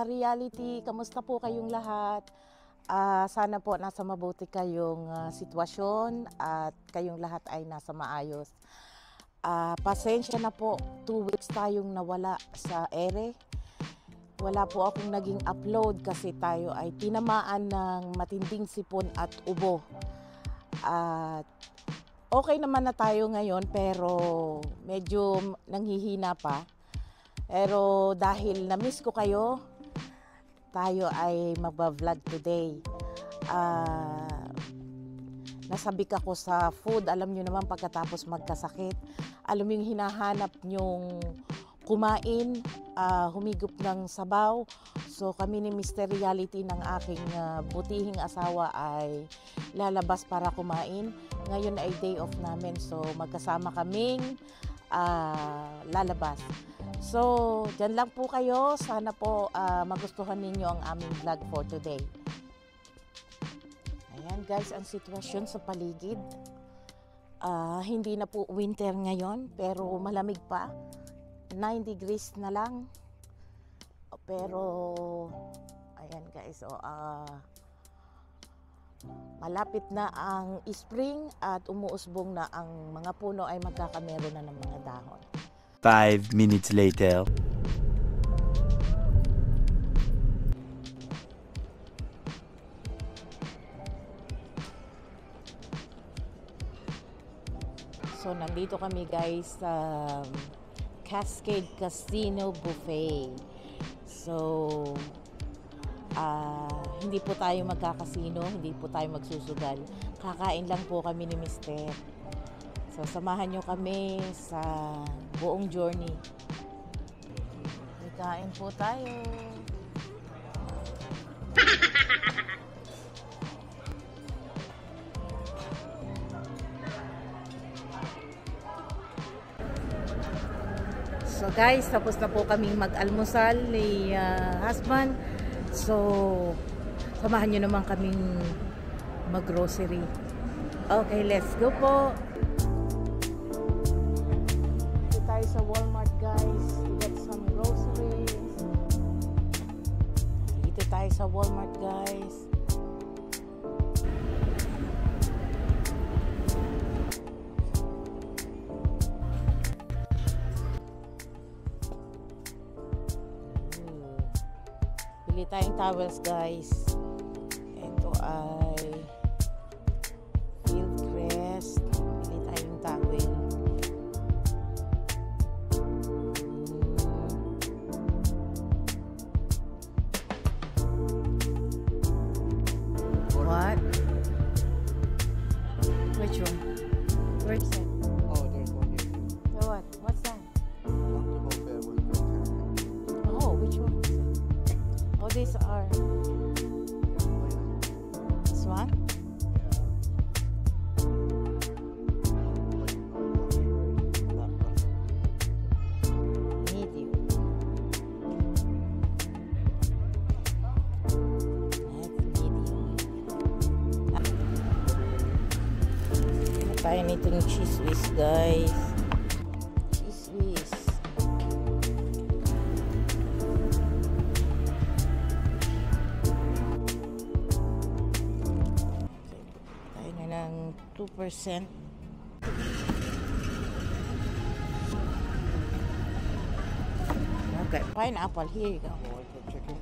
ka-reality, kamusta po kayong lahat? Sana po nasa mabuti kayong sitwasyon at kayong lahat ay nasa maayos. Pasensya na po, 2 weeks tayong nawala sa ere. Wala po akong naging upload kasi tayo ay tinamaan ng matinding sipon at ubo. At okay naman na tayo ngayon pero medyo nanghihina pa. Pero dahil na-miss ko kayo, tayo ay magba-vlog today. Nasabik ako sa food. Alam nyo naman pagkatapos magkasakit. Alam mo yung hinahanap nyong kumain, humigop ng sabaw. So kami ni Mr. Reality ng aking butihing asawa ay lalabas para kumain. Ngayon ay day off namin. So magkasama kaming lalabas. So, dyan lang po kayo. Sana po magustuhan ninyo ang aming vlog for today. Ayan guys, ang sitwasyon sa paligid. Hindi na po winter ngayon, pero malamig pa. 9 degrees na lang. Pero, ayan guys, malapit na ang spring at umuusbong na ang mga puno ay magkakameron na ng mga dahon. 5 minutes later. So, nandito kami guys sa Cascade Casino Buffet. So, hindi po tayo magkakasino, hindi po tayo magsusugal. Kakain lang po kami ni Mr. So, samahan nyo kami sa buong journey. Kain po tayo. So guys, tapos na po kaming mag-almusal ni husband. So, samahan nyo naman kaming mag-grocery. Okay, let's go po. Sa Walmart guys to get some groceries. Dito tayo sa Walmart guys. Bili tayong towels guys. Ito ay Fieldcrest. Bili tayong towel. What? Which one? Where's that? Oh, there's one here. The what? What's that? Octopus bear with goat hair. Oh, which one? Oh, these are. This one? Medium. Tayo nitong cheese whiz guys. Cheese whiz. Tayo na ng 2%. Okay, pineapple. Here you go. Oh, I put chicken.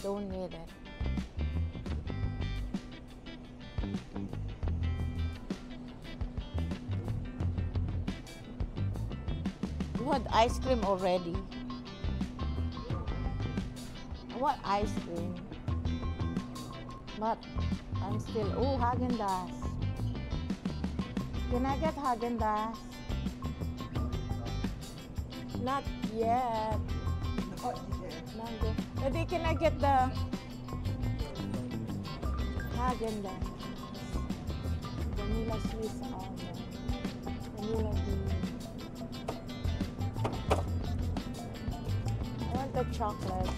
Don't need it. You want ice cream already? I want ice cream. But I'm still, oh, Haagen-Dazs. Can I get Haagen-Dazs? Not yet. Mango. Maybe can I get the Haagen-Dazs? Vanilla Swiss almond. Vanilla bean. I want the chocolate.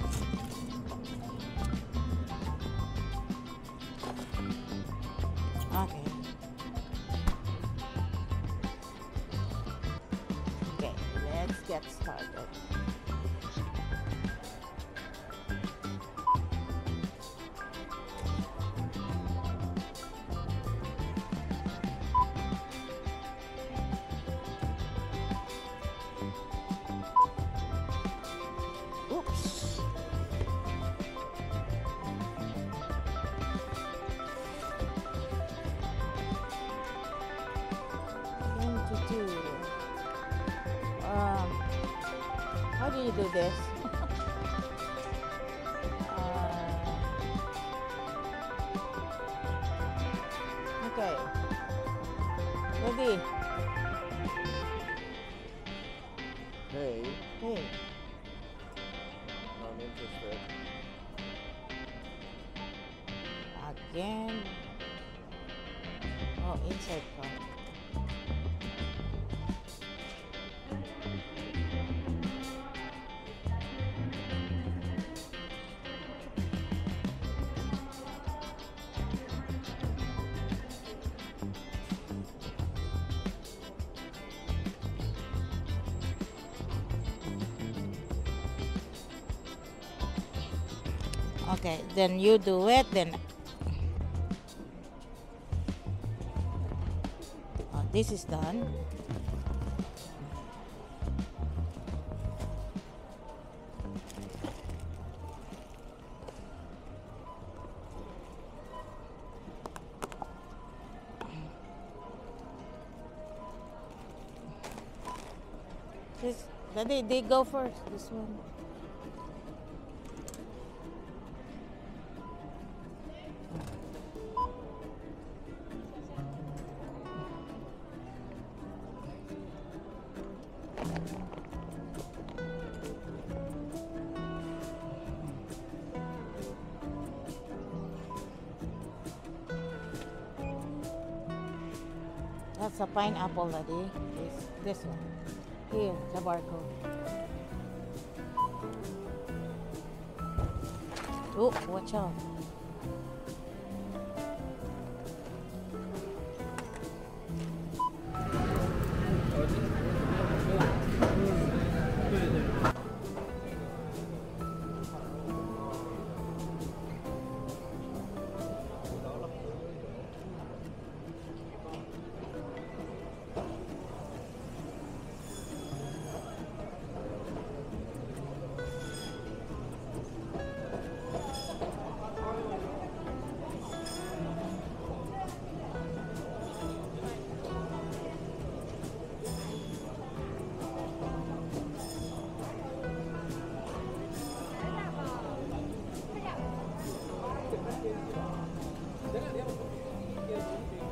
Okay. Okay, let's get started. Oops. How do you do this? Okay. Ready? Hey, Hey. I'm interested. Again. Oh, inside part. Okay, then you do it, then this is done. This, they go first, this one. That's a pineapple, Daddy. This one. Here, the barcode. Oh, watch out.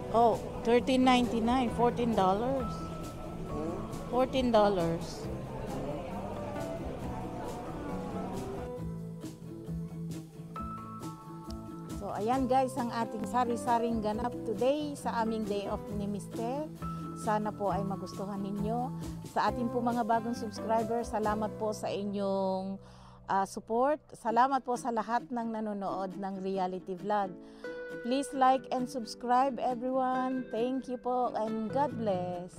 Oh, $13.99, $14. $14. So, ayan guys ang ating sari-saring ganap today sa aming day off ni Mister. Sana po ay magustuhan ninyo. Sa ating po mga bagong subscribers, salamat po sa inyong support. Salamat po sa lahat ng nanonood ng reality vlog. Please like and subscribe everyone. Thank you po and God bless.